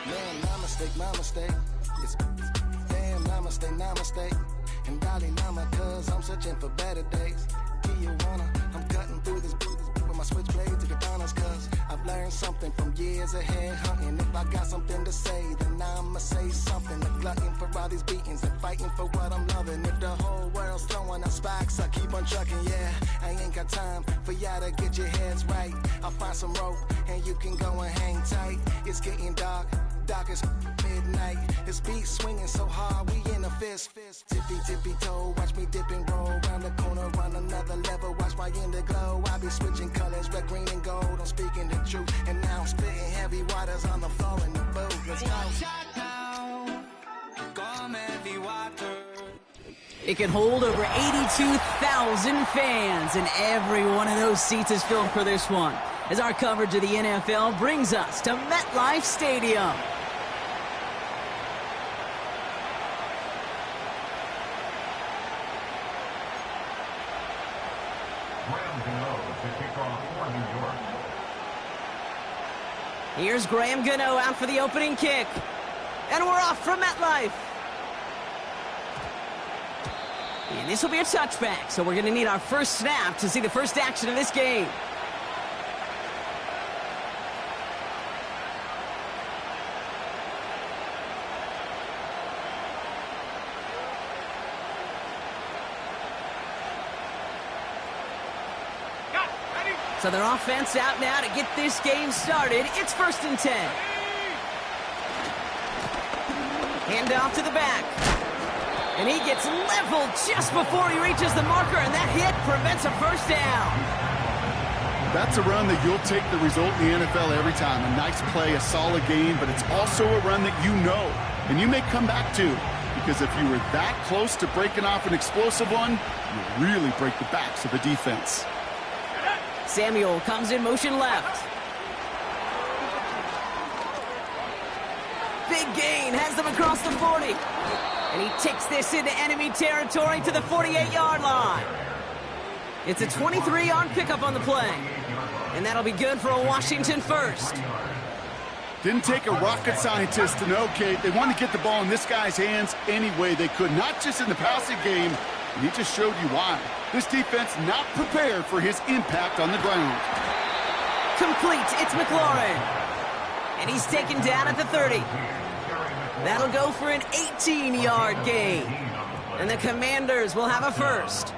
Man, my mistake. It's damn, namaste. And Dolly Nama, cause I'm searching for better days. Tijuana, I'm cutting through this with my switchblade to katanas, cause I've learned something from years of head hunting. If I got something to say, then I'ma say something. A glutton for all these beatings and fighting for what I'm loving. If the whole world's throwing out sparks, I keep on trucking, yeah. I ain't got time for y'all to get your heads right. I'll find some rope and you can go and hang tight. It's getting dark as midnight. This beat swinging so hard, we in a fist. Tippy toe, watch me dip and roll round the corner, run another level. Watch my glow. I be switching colors, red, green, and gold. I'm speaking the truth, and now I'm spitting heavy waters on the floor in the booth. Let's go. It can hold over 82,000 fans, and every one of those seats is filled for this one, as our coverage of the NFL brings us to MetLife Stadium. Here's Graham Gano out for the opening kick. And we're off from MetLife. And this will be a touchback, so we're going to need our first snap to see the first action of this game. So their offense out now to get this game started. It's 1st and 10. Hand off to the back. And he gets leveled just before he reaches the marker, and that hit prevents a first down. That's a run that you'll take the result in the NFL every time. A nice play, a solid game, but it's also a run that you know, and you may come back to, because if you were that close to breaking off an explosive one, you really break the backs of the defense. Samuel comes in motion left. Big gain, has them across the 40. And he takes this into enemy territory to the 48-yard line. It's a 23-yard pickup on the play. And that'll be good for a Washington first. Didn't take a rocket scientist to know, Kate. They wanted to get the ball in this guy's hands any way they could, not just in the passing game. And he just showed you why. This defense not prepared for his impact on the ground. Complete, it's McLaurin. And he's taken down at the 30. That'll go for an 18-yard gain. And the Commanders will have a first.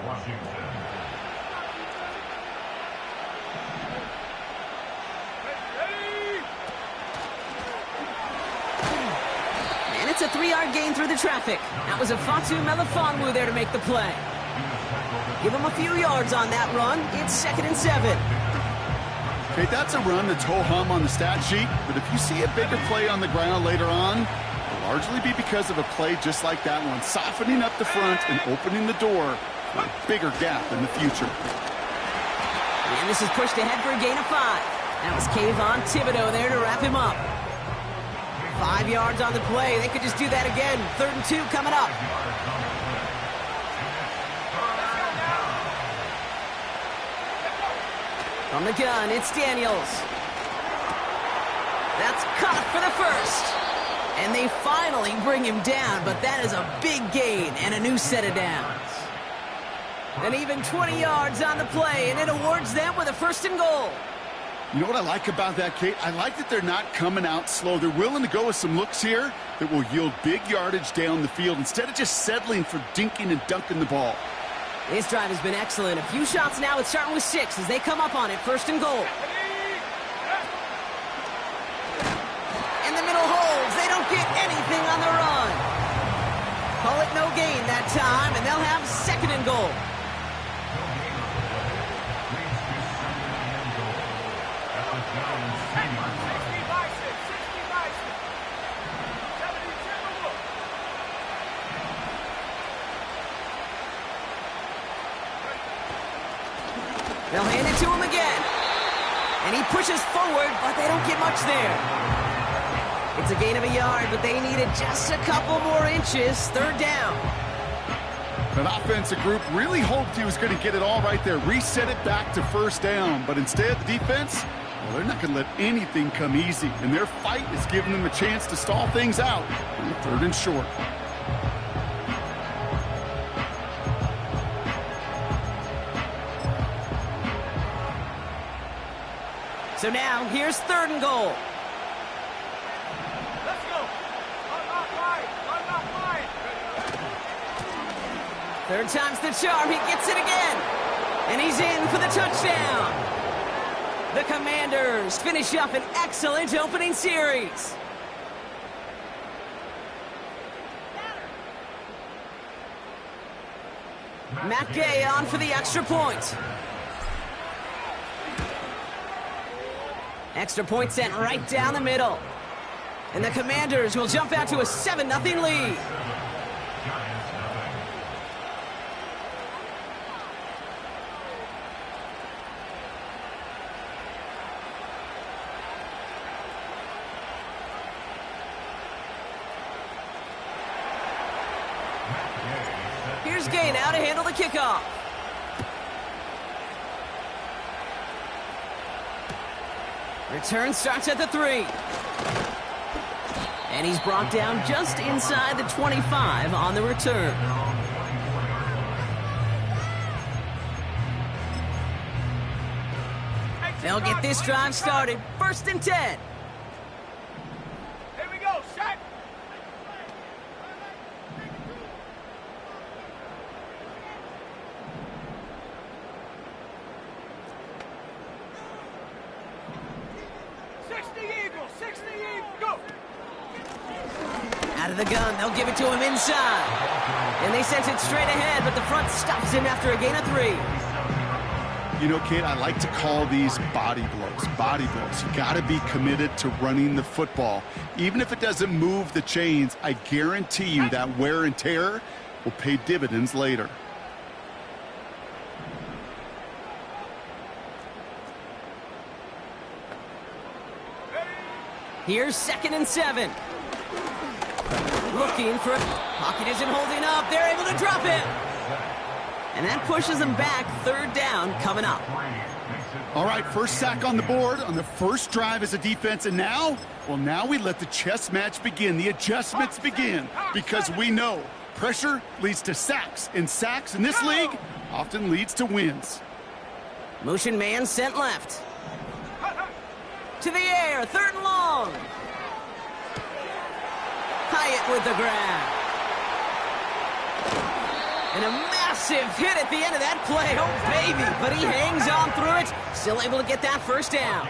And it's a 3-yard gain through the traffic. That was a Fatu Melifonwu there to make the play. Give him a few yards on that run. It's 2nd and 7. Okay, that's a run that's ho-hum on the stat sheet, but if you see a bigger play on the ground later on, it'll largely be because of a play just like that one, softening up the front and opening the door for a bigger gap in the future. And this is pushed ahead for a gain of 5. That was Kayvon Thibodeau there to wrap him up. 5 yards on the play. They could just do that again. 3rd and 2 coming up. From the gun, it's Daniels. That's caught for the first. And they finally bring him down, but that is a big gain and a new set of downs. And even 20 yards on the play, and it awards them with a 1st and goal. You know what I like about that, Kate? I like that they're not coming out slow. They're willing to go with some looks here that will yield big yardage down the field instead of just settling for dinking and dunking the ball. This drive has been excellent. A few shots now. It's starting with 6 as they come up on it. 1st and goal. And the middle holds. They don't get anything on the run. Call it no gain that time, and they'll have 2nd and goal. They'll hand it to him again. And he pushes forward, but they don't get much there. It's a gain of a yard, but they needed just a couple more inches. 3rd down. That offensive group really hoped he was going to get it all right there, reset it back to 1st down. But instead, the defense Well, they're not going to let anything come easy, and their fight is giving them a chance to stall things out on 3rd and short. So now, here's 3rd and goal. Let's go. Third time's the charm. He gets it again. And he's in for the touchdown. The Commanders finish off an excellent opening series. Matt Gay on for the extra point. Extra point sent right down the middle. And the Commanders will jump out to a 7-0 lead. Here's Gay now to handle the kickoff. Return starts at the 3. And he's brought down just inside the 25 on the return. They'll get this drive started. 1st and 10. Here we go, set. Out of the gun, they'll give it to him inside. And they sent it straight ahead, but the front stops him after a gain of 3. You know, kid, I like to call these body blows. Body blows. You got to be committed to running the football. Even if it doesn't move the chains, I guarantee you that wear and tear will pay dividends later. Here's 2nd and 7. Looking for... Pocket isn't holding up. They're able to drop it. And that pushes them back. 3rd down coming up. All right, first sack on the board on the first drive as a defense. And now, well, now we let the chess match begin. The adjustments begin. Because we know pressure leads to sacks. And sacks in this league often leads to wins. Motion man sent left. To the air. 3rd and long. Hyatt with the grab. And a massive hit at the end of that play. Oh, baby. But he hangs on through it. Still able to get that 1st down.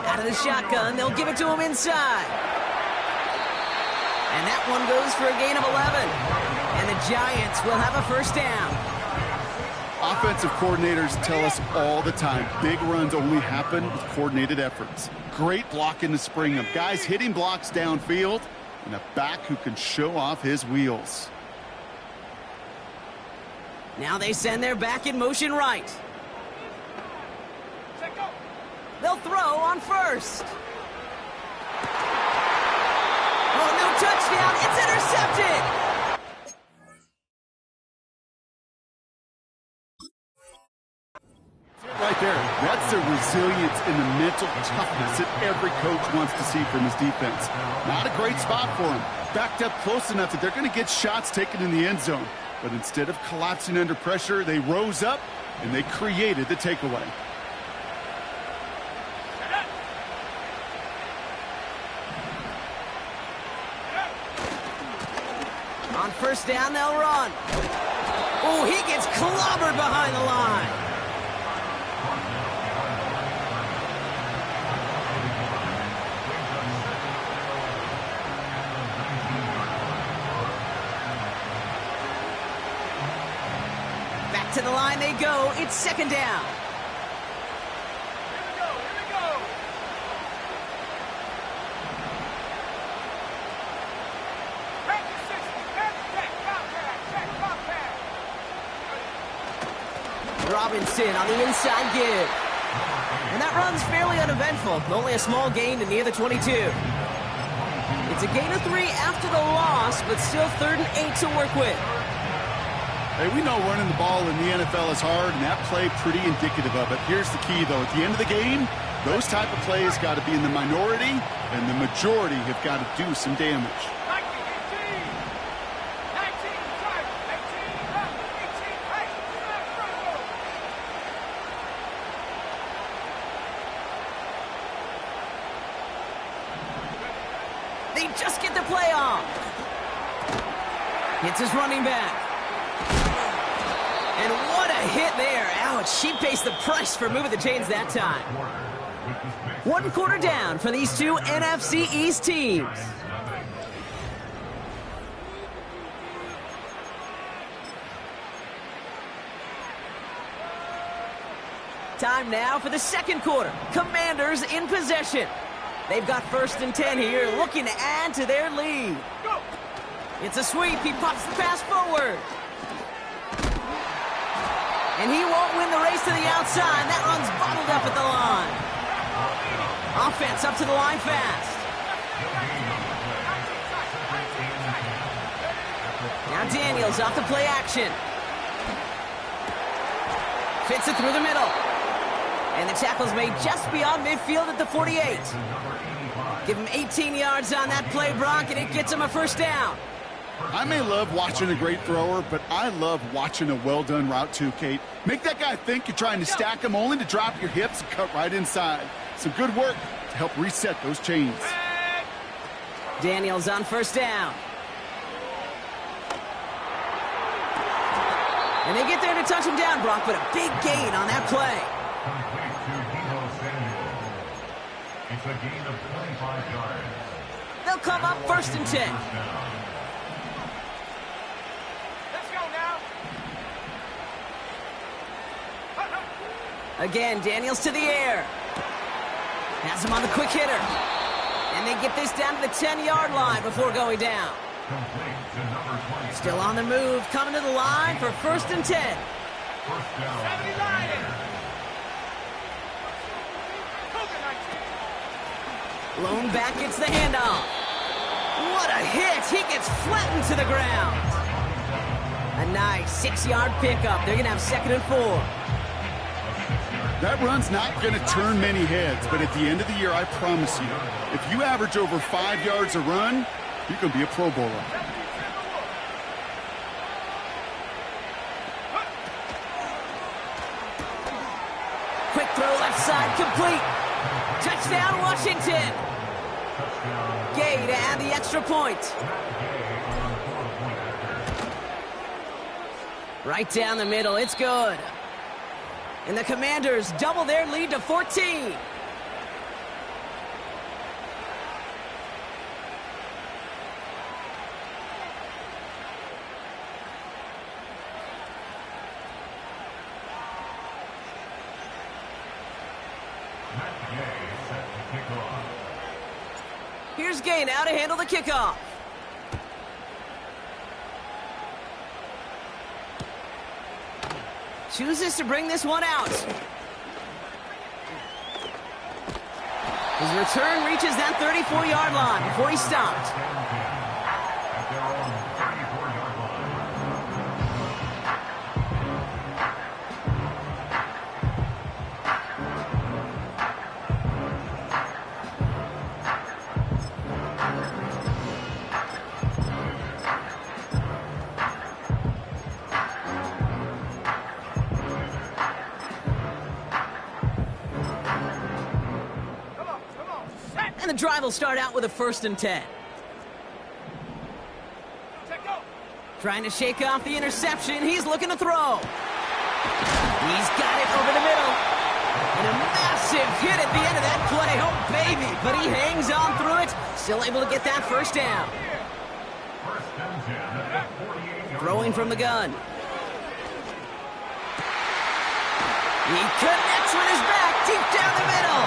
Out of the shotgun. They'll give it to him inside. And that one goes for a gain of 11. And the Giants will have a 1st down. Offensive coordinators tell us all the time, big runs only happen with coordinated efforts. Great block in the spring of guys hitting blocks downfield and a back who can show off his wheels. Now they send their back in motion right. They'll throw on 1st. Oh, no touchdown. It's intercepted. Right there, that's the resilience and the mental toughness that every coach wants to see from his defense. Not a great spot for him. Backed up close enough that they're going to get shots taken in the end zone. But instead of collapsing under pressure, they rose up and they created the takeaway. On 1st down, they'll run. Oh, he gets clobbered behind the line. Back to the line they go. It's 2nd down. Robinson on the inside give. And that run's fairly uneventful. Only a small gain to near the 22. It's a gain of 3 after the loss, but still 3rd and 8 to work with. Hey, we know running the ball in the NFL is hard, and that play pretty indicative of it. Here's the key, though. At the end of the game, those type of plays got to be in the minority, and the majority have got to do some damage. They just get the play off. Hits his running back. And what a hit there. Ouch, she pays the price for moving the chains that time. 1 quarter down for these two NFC East teams. Time now for the second quarter. Commanders in possession. They've got 1st and 10 here, looking to add to their lead. It's a sweep. He pops the pass forward. And he won't win the race to the outside. That run's bottled up at the line. Offense up to the line fast. Now Daniels off the play action. Fits it through the middle. And the tackle's made just beyond midfield at the 48. Give him 18 yards on that play, Brock, and it gets him a 1st down. I may love watching a great thrower, but I love watching a well-done route too, Kate. Make that guy think you're trying to stack him, only to drop your hips and cut right inside. Some good work to help reset those chains. Daniels on 1st down. And they get there to touch him down, Brock, but a big gain on that play. It's a gain of 25 yards. They'll come up 1st and 10. Let's go now. Again, Daniels to the air. Has him on the quick hitter. And they get this down to the 10-yard line before going down. Still on the move, coming to the line for 1st and 10. First down. 79. Lone back gets the handoff. What a hit. He gets flattened to the ground. A nice 6-yard pickup. They're going to have 2nd and 4. That run's not going to turn many heads, but at the end of the year, I promise you, if you average over 5 yards a run, you can be a Pro Bowler. Quick throw left side, complete. Touchdown, Washington. Gay to add the extra point. Right down the middle, it's good. And the Commanders double their lead to 14. Here's Gay now to handle the kickoff. Chooses to bring this one out. His return reaches that 34-yard line before he stopped. And the drive will start out with a 1st and 10. Trying to shake off the interception. He's looking to throw. He's got it over the middle. And a massive hit at the end of that play. Oh, baby. But he hangs on through it. Still able to get that 1st down. Throwing from the gun. He connects with his back deep down the middle.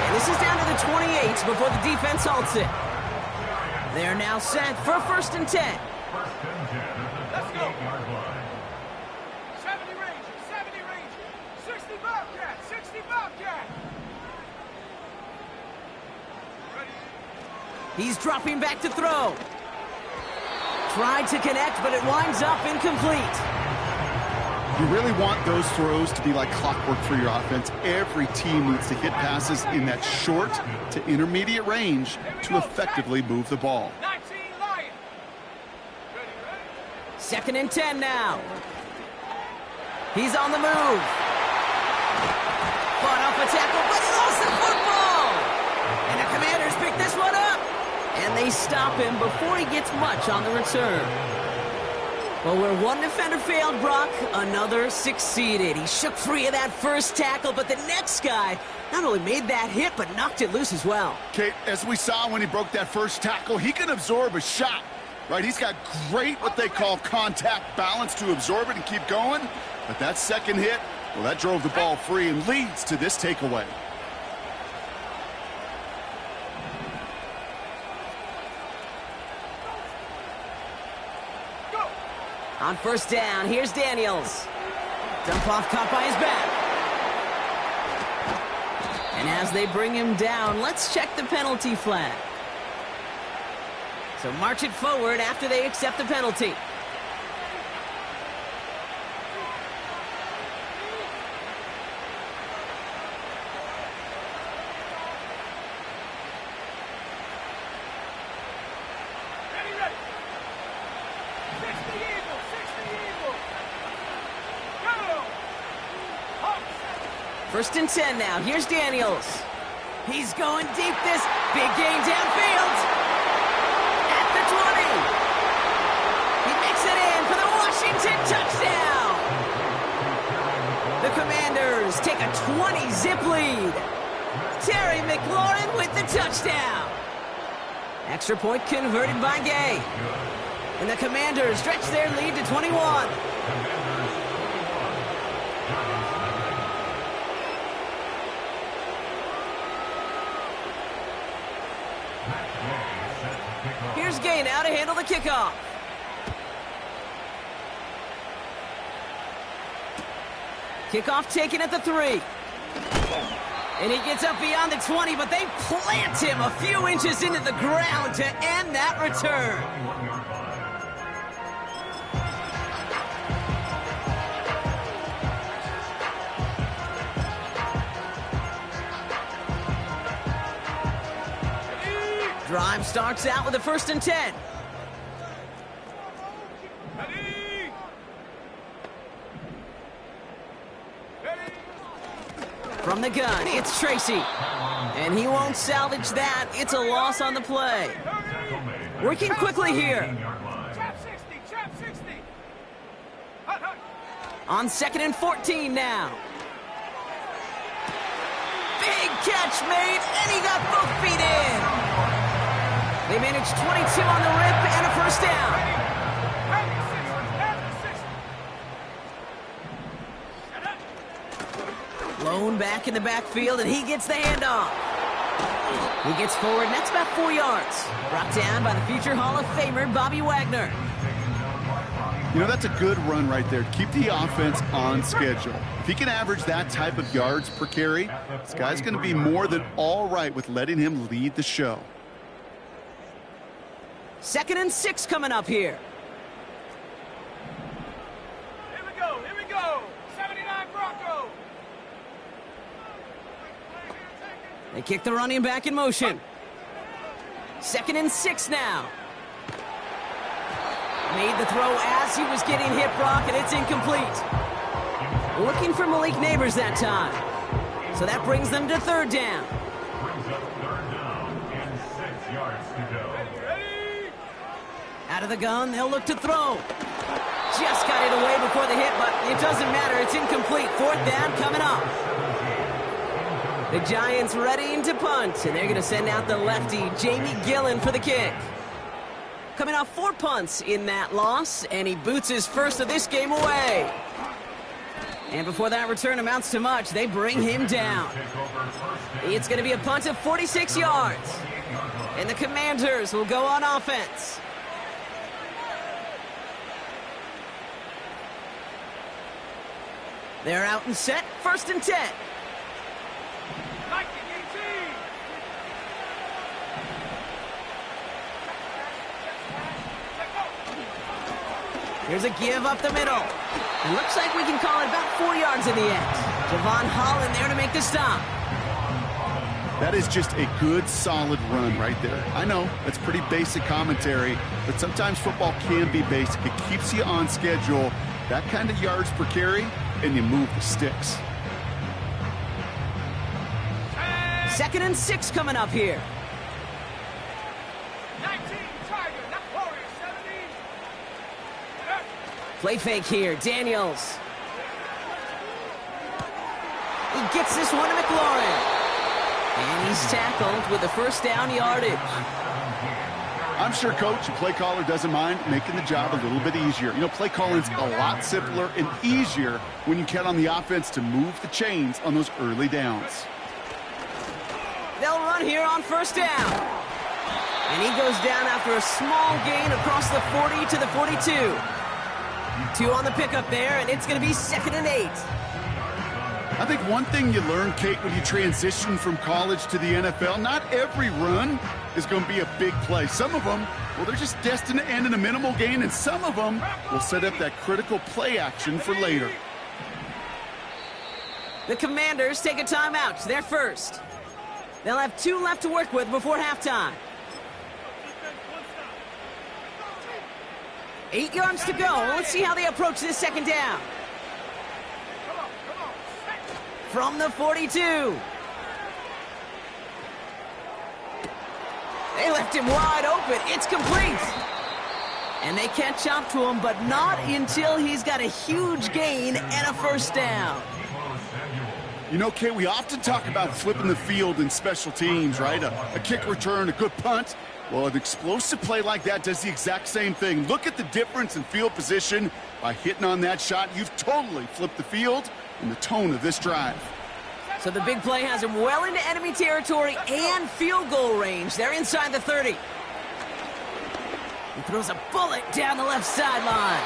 And this is down to the 28 before the defense halts it. They're now set for 1st and 10. Let's go. 70 Rangers, 70 Rangers, 60 Bobcats, 60 Bobcats. Ready? He's dropping back to throw. Tried to connect, but it winds up incomplete. You really want those throws to be like clockwork for your offense. Every team needs to hit passes in that short to intermediate range to effectively move the ball. 19 Lions. Second and 10 now. He's on the move. Fought off a tackle, but he lost the football. And the Commanders pick this one up. And they stop him before he gets much on the return. Well, where one defender failed, Brock, another succeeded. He shook free of that first tackle, but the next guy not only made that hit, but knocked it loose as well. Kate, as we saw when he broke that first tackle, he can absorb a shot, right? He's got great, what they call contact balance to absorb it and keep going. But that second hit, well, that drove the ball free and leads to this takeaway. On first down, here's Daniels. Dump off caught by his back. And as they bring him down, let's check the penalty flag. So march it forward after they accept the penalty. First and 10 now. Here's Daniels. He's going deep this. Big gain downfield. At the 20. He makes it in for the Washington touchdown. The Commanders take a 20-zip lead. Terry McLaurin with the touchdown. Extra point converted by Gay. And the Commanders stretch their lead to 21. Here's Gay now to handle the kickoff. Kickoff taken at the 3. And he gets up beyond the 20, but they plant him a few inches into the ground to end that return. Drive starts out with a first and 10. From the gun, it's Tracy. And he won't salvage that. It's a loss on the play. Working quickly here. Trap 60. On second and 14 now. Big catch made, and he got both feet in. They managed 22 on the rip and a first down. Lone back in the backfield, and he gets the handoff. He gets forward, and that's about 4 yards. Brought down by the future Hall of Famer, Bobby Wagner. You know, that's a good run right there. Keep the offense on schedule. If he can average that type of yards per carry, this guy's going to be more than all right with letting him lead the show. Second and 6 coming up here. Here we go. 79 Bronco. They kick the running back in motion. Second and 6 now. Made the throw as he was getting hit, Brock, and it's incomplete. Looking for Malik Neighbors that time. So that brings them to third down. Brings up third down and 6 yards to go. Out of the gun, they'll look to throw. Just got it away before the hit, but it doesn't matter. It's incomplete. Fourth down coming up. The Giants readying to punt, and they're going to send out the lefty, Jamie Gillen, for the kick. Coming off 4 punts in that loss, and he boots his first of this game away. And before that return amounts to much, they bring him down. It's going to be a punt of 46 yards. And the Commanders will go on offense. They're out and set, first and 10. Here's a give up the middle. It looks like we can call it about 4 yards in the end. Javon Holland there to make the stop. That is just a good, solid run right there. I know, that's pretty basic commentary, but sometimes football can be basic. It keeps you on schedule, that kind of yards per carry, and you move the sticks. 2nd and 6 coming up here. 19, Tiger, not Warriors, 70. Play fake here, Daniels. He gets this one to McLaurin. And he's tackled with the first down yardage. I'm sure coach and play caller doesn't mind making the job a little bit easier. You know, play calling's a lot simpler and easier when you count on the offense to move the chains on those early downs. They'll run here on 1st down. And he goes down after a small gain across the 40 to the 42. 2 on the pickup there, and it's going to be 2nd and 8. I think one thing you learn, Kate, when you transition from college to the NFL, not every run is going to be a big play. Some of them, well, they're just destined to end in a minimal gain, and some of them will set up that critical play action for later. The Commanders take a timeout. They're first. They'll have 2 left to work with before halftime. 8 yards to go. Let's see how they approach this 2nd down. From the 42. They left him wide open. It's complete. And they catch up to him, but not until he's got a huge gain and a 1st down. You know, Kate, we often talk about flipping the field in special teams, right? A kick return, a good punt. Well, an explosive play like that does the exact same thing. Look at the difference in field position. By hitting on that shot, you've totally flipped the field and the tone of this drive. So the big play has him well into enemy territory and field goal range. They're inside the 30. He throws a bullet down the left sideline.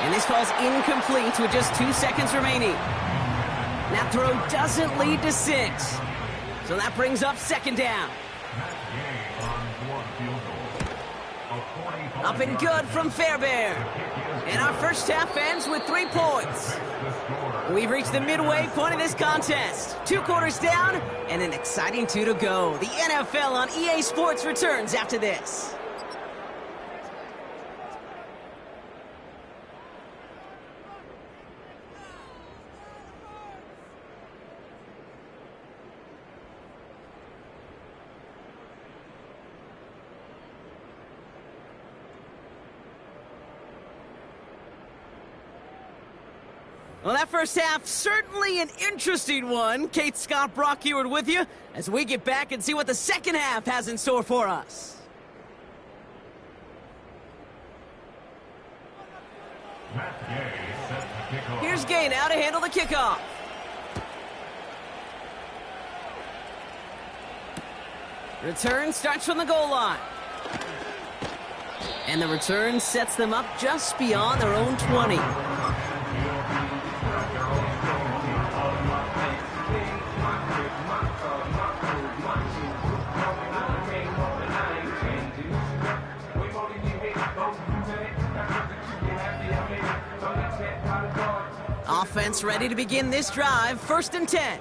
And this falls incomplete with just 2 seconds remaining. That throw doesn't lead to 6. So that brings up 2nd down. Up and good from Fairbairn. And our first half ends with 3 points. We've reached the midway point of this contest. 2 quarters down and an exciting 2 to go. The NFL on EA Sports returns after this. Well, that first half, certainly an interesting one. Kate Scott, Brock Heward with you as we get back and see what the second half has in store for us. Here's Gay now to handle the kickoff. Return starts from the goal line. And the return sets them up just beyond their own 20. Offense ready to begin this drive. 1st and 10.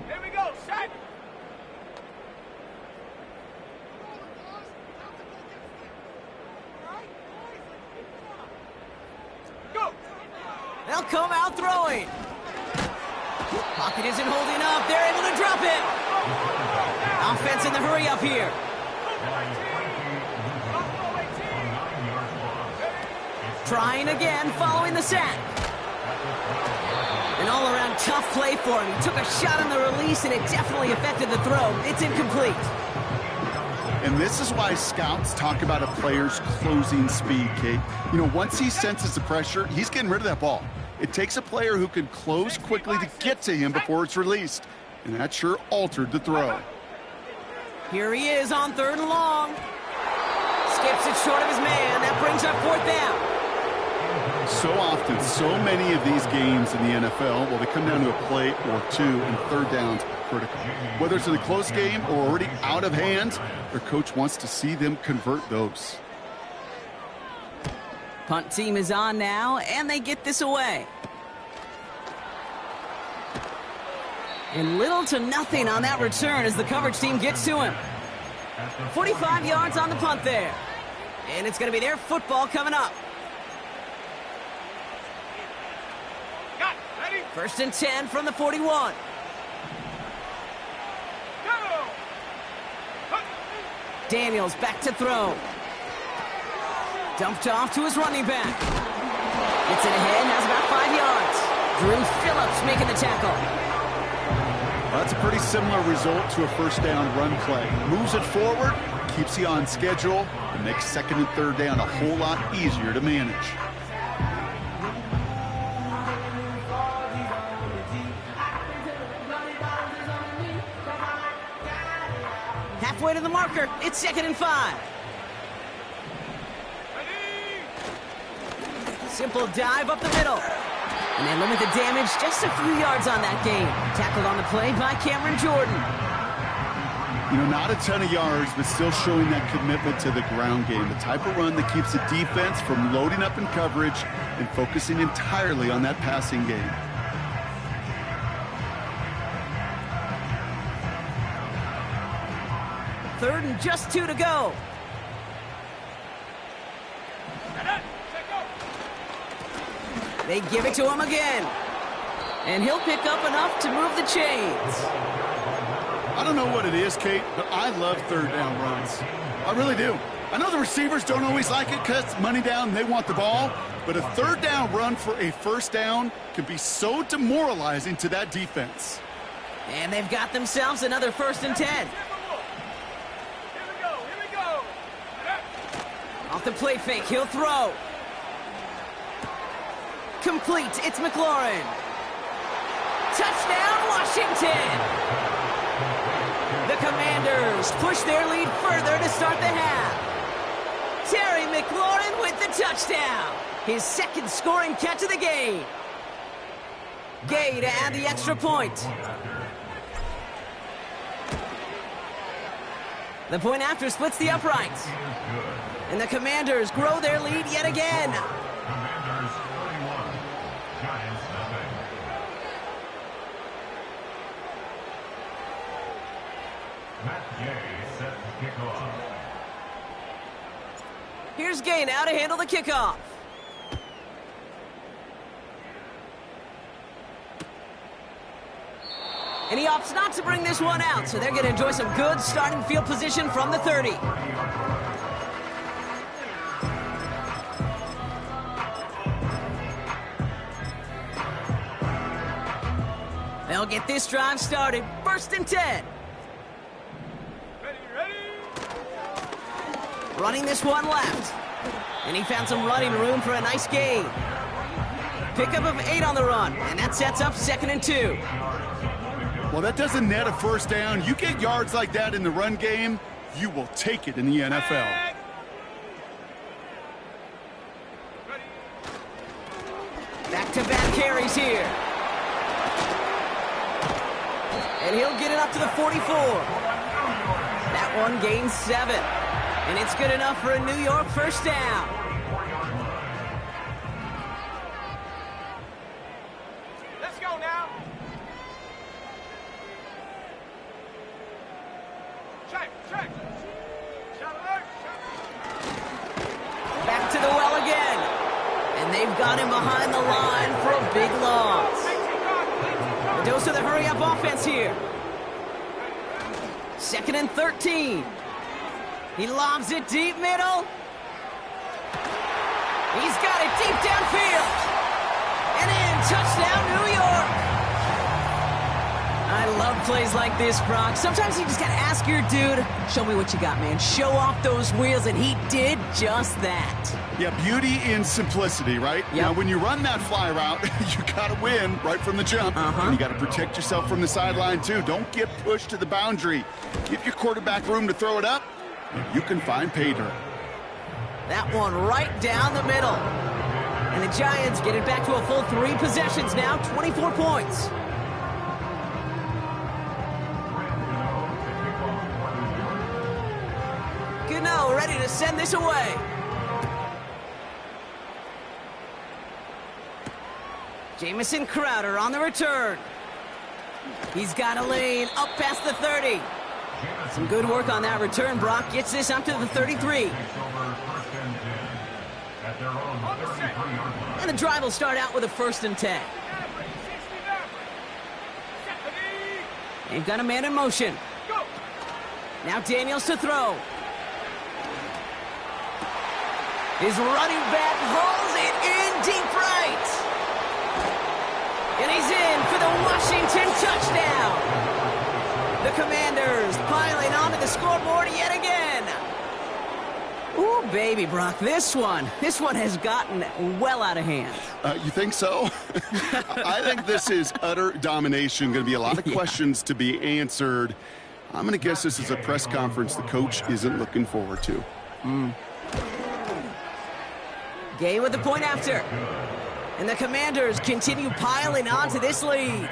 Here we go, set. Go. They'll come out throwing. Pocket isn't holding up. They're able to drop it. Offense in the hurry up here. Trying again following the sack. An all-around tough play for him. He took a shot on the release, and it definitely affected the throw. It's incomplete. And this is why scouts talk about a player's closing speed, Kate. You know, once he senses the pressure, he's getting rid of that ball. It takes a player who can close quickly to get to him before it's released. And that sure altered the throw. Here he is on 3rd and long. Skips it short of his man. That brings up 4th down. So often, so many of these games in the NFL, well, they come down to a play or 2, and 3rd downs critical. Whether it's in a close game or already out of hand, their coach wants to see them convert those. Punt team is on now, and they get this away. And little to nothing on that return as the coverage team gets to him. 45 yards on the punt there. And it's going to be their football coming up. Got ready. 1st and 10 from the 41. Go. Daniels back to throw. Dumped off to his running back. Gets it ahead, has about 5 yards. Drew Phillips making the tackle. Well, that's a pretty similar result to a first down run play. Moves it forward, keeps you on schedule, and makes 2nd and 3rd down a whole lot easier to manage. Halfway to the marker, it's 2nd and 5. Simple dive up the middle. And they limit the damage, just a few yards on that gain. Tackled on the play by Cameron Jordan. You know, not a ton of yards, but still showing that commitment to the ground game. The type of run that keeps the defense from loading up in coverage and focusing entirely on that passing game. Third and just 2 to go. They give it to him again. And he'll pick up enough to move the chains. I don't know what it is, Kate, but I love 3rd down runs. I really do. I know the receivers don't always like it because money down, they want the ball. But a 3rd down run for a 1st down can be so demoralizing to that defense. And they've got themselves another 1st and 10. Here we go. Off the play fake, he'll throw. Complete, it's McLaurin. Touchdown, Washington! The Commanders push their lead further to start the half. Terry McLaurin with the touchdown. His 2nd scoring catch of the game. Gay to add the extra point. The point after splits the uprights. And the Commanders grow their lead yet again. Commanders 41, Giants nothing. Matt Gay set the kickoff. Here's Gay now to handle the kickoff. And he opts not to bring this one out, so they're going to enjoy some good starting field position from the 30. They'll get this drive started. 1st and 10. Ready. Running this one left. And he found some running room for a nice gain. Pickup of 8 on the run, and that sets up 2nd and 2. Well, that doesn't net a 1st down. You get yards like that in the run game, you will take it in the NFL. Back-to-back carries here. And he'll get it up to the 44. That one gains 7. And it's good enough for a New York 1st down. Let's go now. Check. Shot alert. Back to the well again. And they've got him behind the line for a big loss. A dose of the hurry-up offense here. 2nd and 13. He lobs it deep middle. He's got it deep downfield. And in, touchdown, New York. I love plays like this, Brock. Sometimes you just got to ask your dude, show me what you got, man. Show off those wheels, and he did just that. Yeah, beauty in simplicity, right? Yep. Now, when you run that fly route, you got to win right from the jump. And you got to protect yourself from the sideline, too. Don't get pushed to the boundary. Give your quarterback room to throw it up, and you can find pay dirt. That one right down the middle. And the Giants get it back to a full 3 possessions now, 24 points. Gano ready to send this away. Jamison Crowder on the return. He's got a lane up past the 30. Some good work on that return. Brock gets this up to the 33. And the drive will start out with a 1st and 10. They've got a man in motion. Now Daniels to throw. His running back hauls it in deep right. And he's in for the Washington touchdown. The Commanders piling onto the scoreboard yet again. Ooh, baby, Brock, this one has gotten well out of hand. You think so? I think this is utter domination. Going to be a lot of questions to be answered. I'm going to guess this is a press conference the coach isn't looking forward to. Gay with the point after. And the Commanders continue piling onto this lead.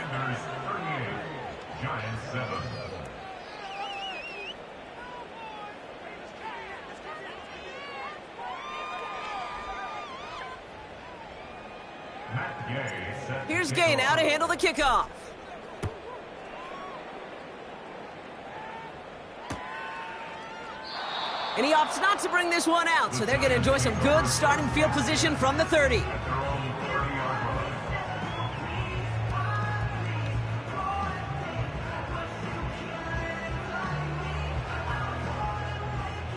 Here's Gay now to handle the kickoff. And he opts not to bring this one out, so they're going to enjoy some good starting field position from the 30.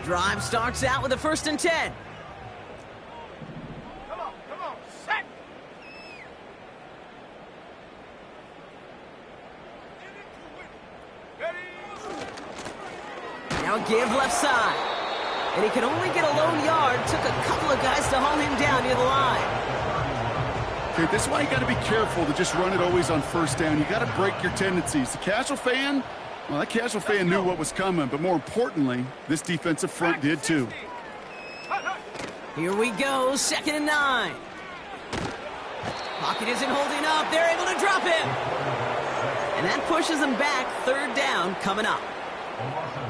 Drive starts out with a 1st and 10. Come on, set! Now a give left side. And he can only get a lone yard. Took a couple of guys to haul him down near the line. Okay, this is why you got to be careful to just run it always on 1st down. You got to break your tendencies. The casual fan, well, that casual fan knew what was coming, but more importantly, this defensive front did too. Here we go, 2nd and 9. Pocket isn't holding up. They're able to drop him. And that pushes them back. 3rd down coming up.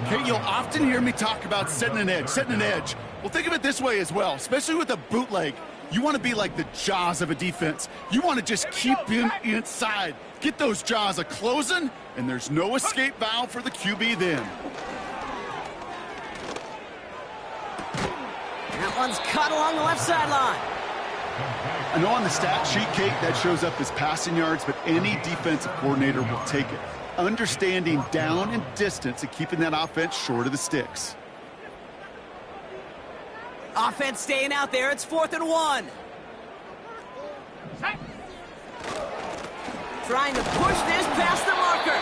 Okay, you'll often hear me talk about setting an edge. Well, think of it this way as well, especially with a bootleg. You want to be like the jaws of a defense. You want to just keep him inside. Get those jaws a-closing, and there's no escape valve for the QB then. That one's cut along the left sideline. I know on the stat sheet, Kate, that shows up as passing yards, but any defensive coordinator will take it. Understanding down and distance and keeping that offense short of the sticks. Offense staying out there. It's 4th and 1. Trying to push this past the marker.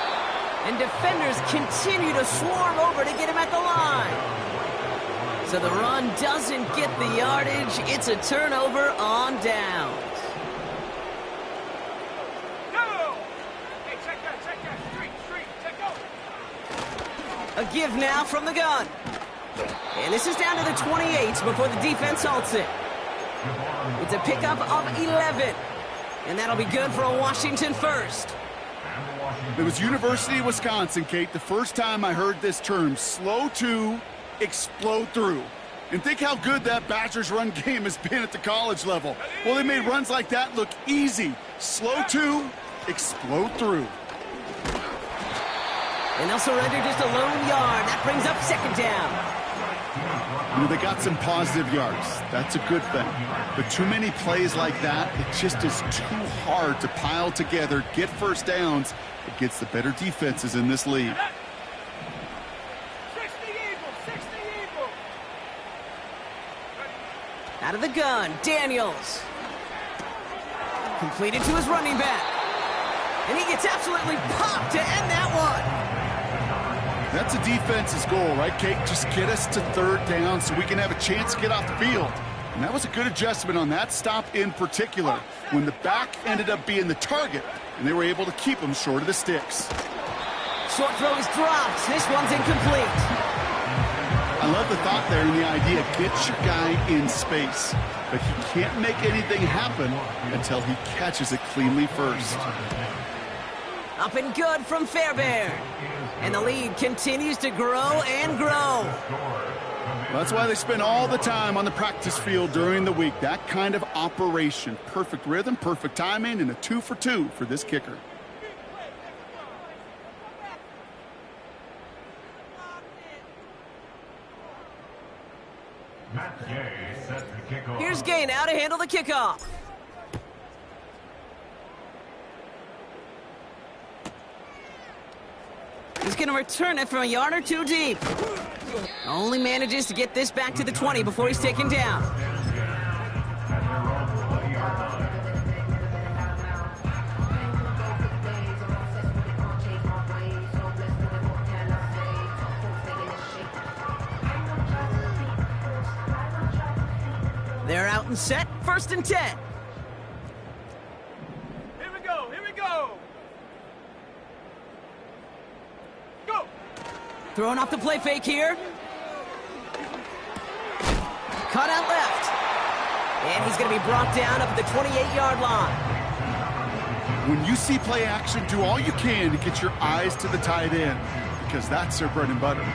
And defenders continue to swarm over to get him at the line. So the run doesn't get the yardage. It's a turnover on downs. A give now from the gun. And this is down to the 28 before the defense halts it. It's a pickup of 11. And that'll be good for a Washington 1st. It was University of Wisconsin, Kate, the first time I heard this term, slow to explode through. And think how good that Badgers run game has been at the college level. Well, they made runs like that look easy. Slow to explode through. And they'll surrender just a lone yard. That brings up 2nd down. You know, they got some positive yards. That's a good thing. But too many plays like that, it just is too hard to pile together, get 1st downs against the better defenses in this league. 60 Eagles! Out of the gun, Daniels. Completed to his running back. And he gets absolutely popped to end that one. That's a defense's goal, right, Kate? Just get us to 3rd down so we can have a chance to get off the field. And that was a good adjustment on that stop in particular, when the back ended up being the target, and they were able to keep him short of the sticks. Short throw is dropped. This one's incomplete. I love the thought there and the idea, get your guy in space. But he can't make anything happen until he catches it cleanly first. Up and good from Fairbairn. And the lead continues to grow and grow. That's why they spend all the time on the practice field during the week. That kind of operation. Perfect rhythm, perfect timing, and a 2 for 2 for this kicker. Matt Gay sets the kickoff. Here's Gay now to handle the kickoff. He's going to return it from a yard or two deep. Only manages to get this back to the 20 before he's taken down. They're out and set, 1st and 10. Here we go, here we go. Go. Throwing off the play fake here. Cut out left. And he's going to be brought down up at the 28-yard line. When you see play action, do all you can to get your eyes to the tight end, because that's their bread and butter.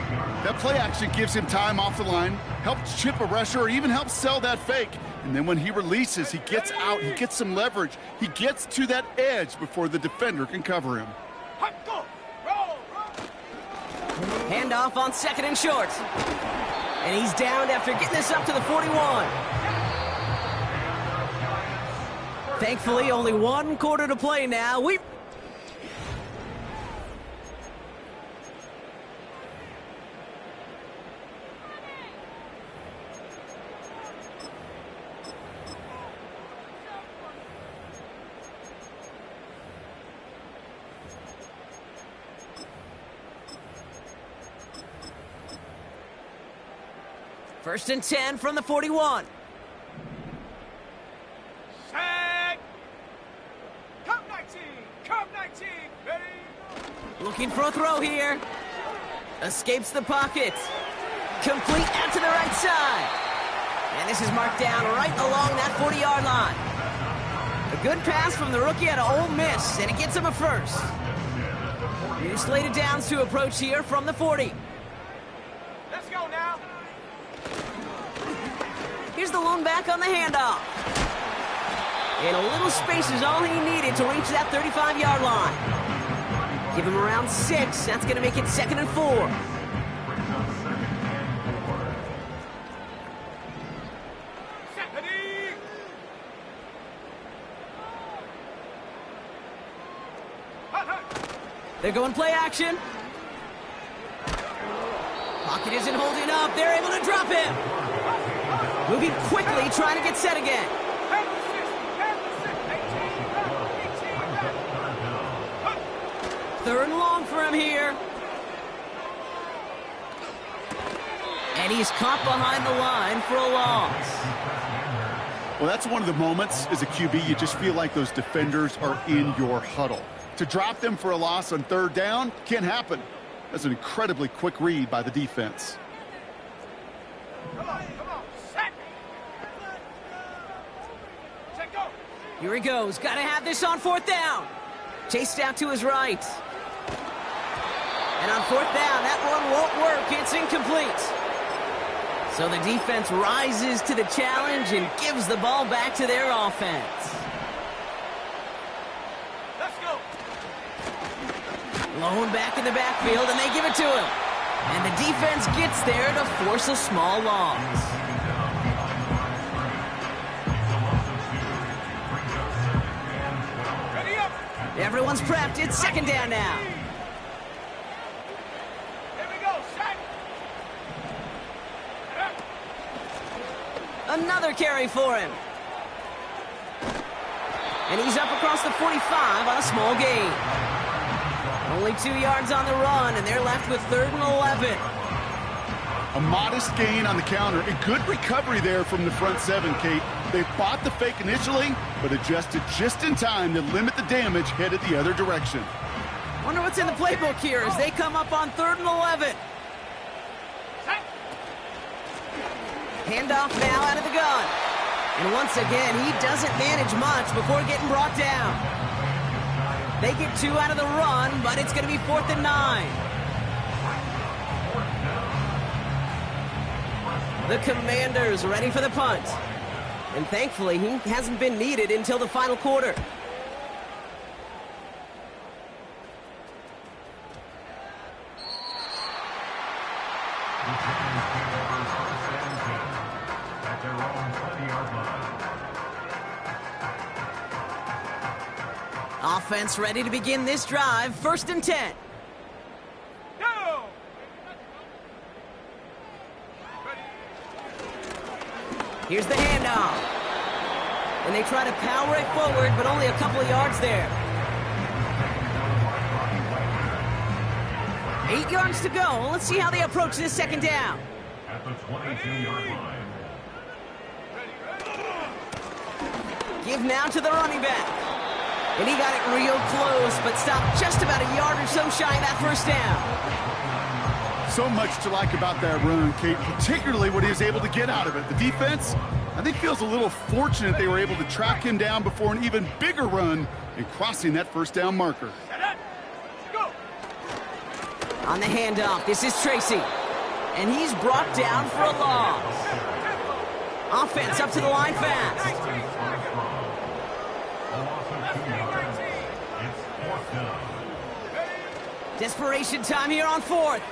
That play action gives him time off the line, helps chip a rusher, or even helps sell that fake. And then when he releases, he gets out, he gets some leverage. He gets to that edge before the defender can cover him. Hop, go. Roll, roll. Handoff on 2nd and short. And he's downed after getting this up to the 41. Thankfully, only 1 quarter to play now. First and 10 from the 41. Set. Come 19. Come 19. Ready. Looking for a throw here. Escapes the pocket. Complete out to the right side. And this is marked down right along that 40-yard line. A good pass from the rookie out of Ole Miss, and it gets him a first. New slated downs to approach here from the 40. Let's go now. Here's the lone back on the handoff. And a little space is all he needed to reach that 35-yard line. Give him around 6. That's going to make it 2nd and 4. Set. Ready. Hut, hut. They're going play action. Pocket isn't holding up. They're able to drop him. Moving quickly, trying to get set again. Hand the 6. Hand the 6. 18 back. 18 back. Hut. 3rd and long for him here. And he's caught behind the line for a loss. Well, that's one of the moments as a QB, you just feel like those defenders are in your huddle. To drop them for a loss on 3rd down can't happen. That's an incredibly quick read by the defense. Come on, come on. Set. Set, go. Here he goes. Got to have this on 4th down. Chased out to his right. And on 4th down, that one won't work. It's incomplete. So the defense rises to the challenge and gives the ball back to their offense. Let's go. Lone back in the backfield, and they give it to him. And the defense gets there to force a small loss. Ready up. Everyone's prepped. It's 2nd down now. Here we go. Set. Another carry for him. And he's up across the 45 on a small gain. Only 2 yards on the run, and they're left with 3rd and 11. A modest gain on the counter. A good recovery there from the front 7, Kate. They bought the fake initially, but adjusted just in time to limit the damage headed the other direction. Wonder what's in the playbook here as they come up on 3rd and 11. Set. Handoff now out of the gun. And once again, he doesn't manage much before getting brought down. They get 2 out of the run, but it's going to be 4th and 9. The Commanders ready for the punt. And thankfully, he hasn't been needed until the final quarter. At their own 20-yard line. Offense ready to begin this drive. 1st and 10. Go! Here's the handoff. And they try to power it forward, but only a couple of yards there. 8 yards to go. Let's see how they approach this 2nd down. At the 22-yard line. Give now to the running back. And he got it real close, but stopped just about a yard or so shy of that 1st down. So much to like about that run, Kate, particularly what he was able to get out of it. The defense, I think, feels a little fortunate they were able to track him down before an even bigger run and crossing that 1st down marker. Go! On the handoff, this is Tracy. And he's brought down for a loss. Offense up to the line fast. A loss of 2 yards. It's 4th down. Desperation time here on 4th.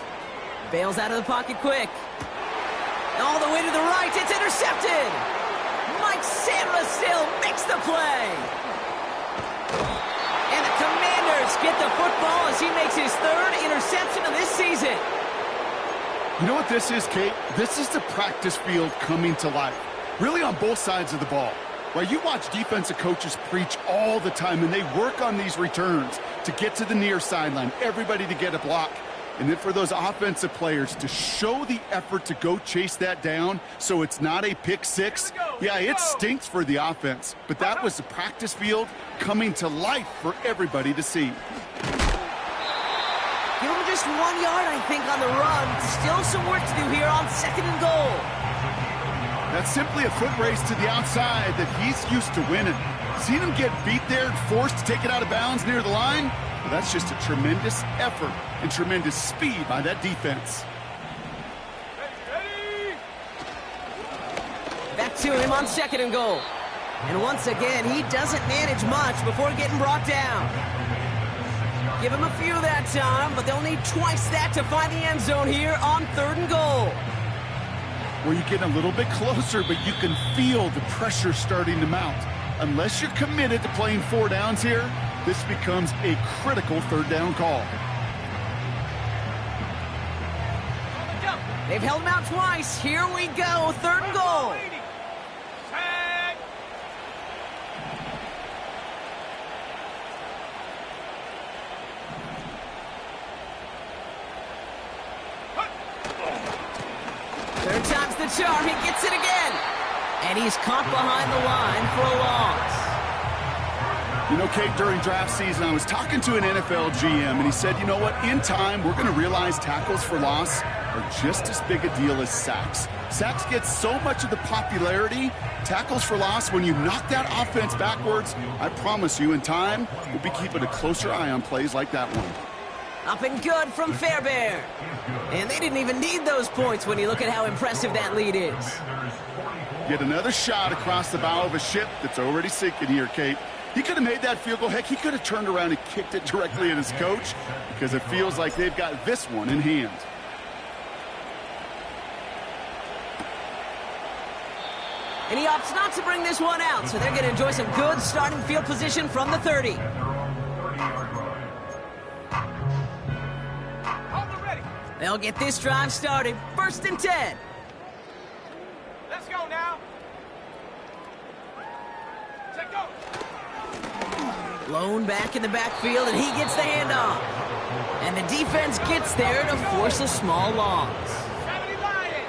Bails out of the pocket quick. All the way to the right, it's intercepted. Mike Sandra still makes the play. And the Commanders get the football as he makes his 3rd interception of this season. You know what this is, Kate? This is the practice field coming to life, really on both sides of the ball. Right? You watch defensive coaches preach all the time, and they work on these returns to get to the near sideline, everybody to get a block. And then for those offensive players to show the effort to go chase that down so it's not a pick six, yeah, it stinks for the offense. But that was the practice field coming to life for everybody to see. Give him just 1 yard, I think, on the run. Still some work to do here on 2nd and goal. That's simply a foot race to the outside that he's used to winning. Seen him get beat there and forced to take it out of bounds near the line? Well, that's just a tremendous effort and tremendous speed by that defense. Back to him on 2nd and goal. And once again, he doesn't manage much before getting brought down. Give him a few that time, but they'll need twice that to find the end zone here on 3rd and goal. Where you get a little bit closer, but you can feel the pressure starting to mount. Unless you're committed to playing 4 downs here, this becomes a critical 3rd down call. They've held him out twice. Here we go, 3rd and goal. Tag! Third time's the charm. He gets it again. And he's caught behind the line for a loss. You know, Kate, during draft season, I was talking to an NFL GM, and he said, you know what, in time, we're going to realize tackles for loss are just as big a deal as sacks. Sacks get so much of the popularity. Tackles for loss, when you knock that offense backwards, I promise you, in time, we'll be keeping a closer eye on plays like that one. Up and good from Fairbairn. And they didn't even need those points when you look at how impressive that lead is. Yet another shot across the bow of a ship that's already sinking here, Kate. He could have made that field goal. Heck, he could have turned around and kicked it directly at his coach because it feels like they've got this one in hand. And he opts not to bring this one out, so they're going to enjoy some good starting field position from the 30. Hold it ready. They'll get this drive started. 1st and 10. Let's go now. Take go. Blown back in the backfield, and he gets the handoff. And the defense gets there to force a small loss. 70 Lions.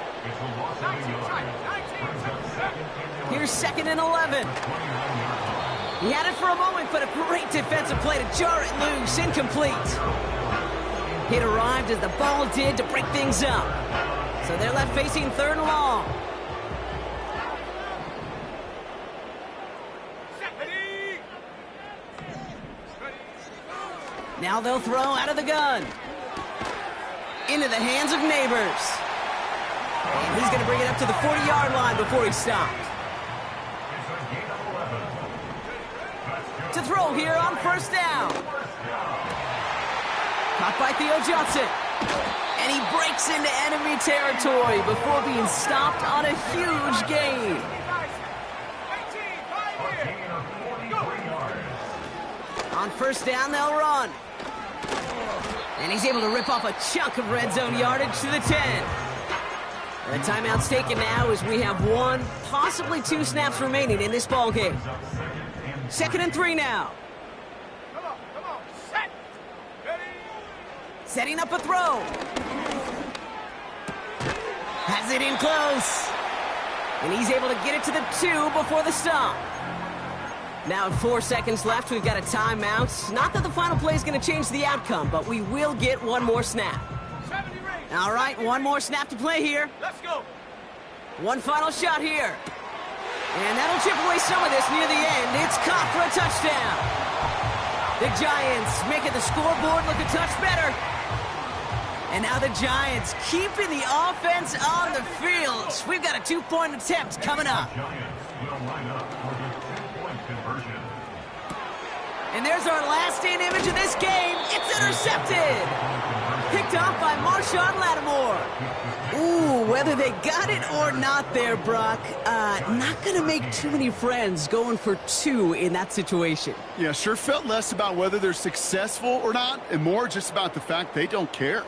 19 tight. 19 tight. Here's 2nd and 11. He had it for a moment, but a great defensive play to jar it loose. Incomplete. It arrived as the ball did to break things up. So they're left facing 3rd and long. Now they'll throw out of the gun. Into the hands of Neighbors. And he's going to bring it up to the 40-yard line before he stopped. throw here on first down. Caught by Theo Johnson. And he breaks into enemy territory before being stopped on a huge gain. On first down, they'll run. And he's able to rip off a chunk of red zone yardage to the 10. The timeout's taken now as we have 1, possibly 2 snaps remaining in this ball game. 2nd and 3 now. Come on, set. Ready. Setting up a throw. Has it in close. And he's able to get it to the 2 before the stop. Now 4 seconds left, we've got a timeout. Not that the final play is going to change the outcome, but we will get 1 more snap. 70 range. All right, 1 more snap to play here. Let's go. 1 final shot here. And that'll chip away some of this near the end. It's caught for a touchdown. The Giants making the scoreboard look a touch better. And now the Giants keeping the offense on the field. We've got a 2-point attempt coming up. Giants will line up for the 2-point conversion. And there's our last in image of this game. It's intercepted. Picked off by Marshawn Lattimore. Ooh, whether they got it or not there, Brock, not going to make too many friends going for 2 in that situation. Yeah, sure felt less about whether they're successful or not, and more just about the fact they don't care.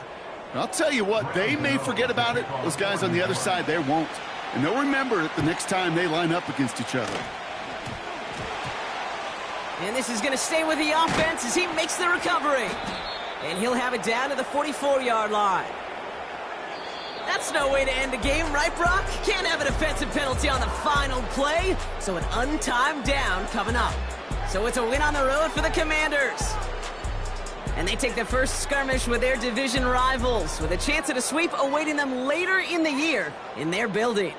And I'll tell you what, they may forget about it. Those guys on the other side, they won't. And they'll remember it the next time they line up against each other. And this is going to stay with the offense as he makes the recovery. And he'll have it down to the 44-yard line. That's no way to end the game, right, Brock? Can't have an offensive penalty on the final play, so an untimed down coming up. So it's a win on the road for the Commanders. And they take their first skirmish with their division rivals, with a chance at a sweep awaiting them later in the year in their building.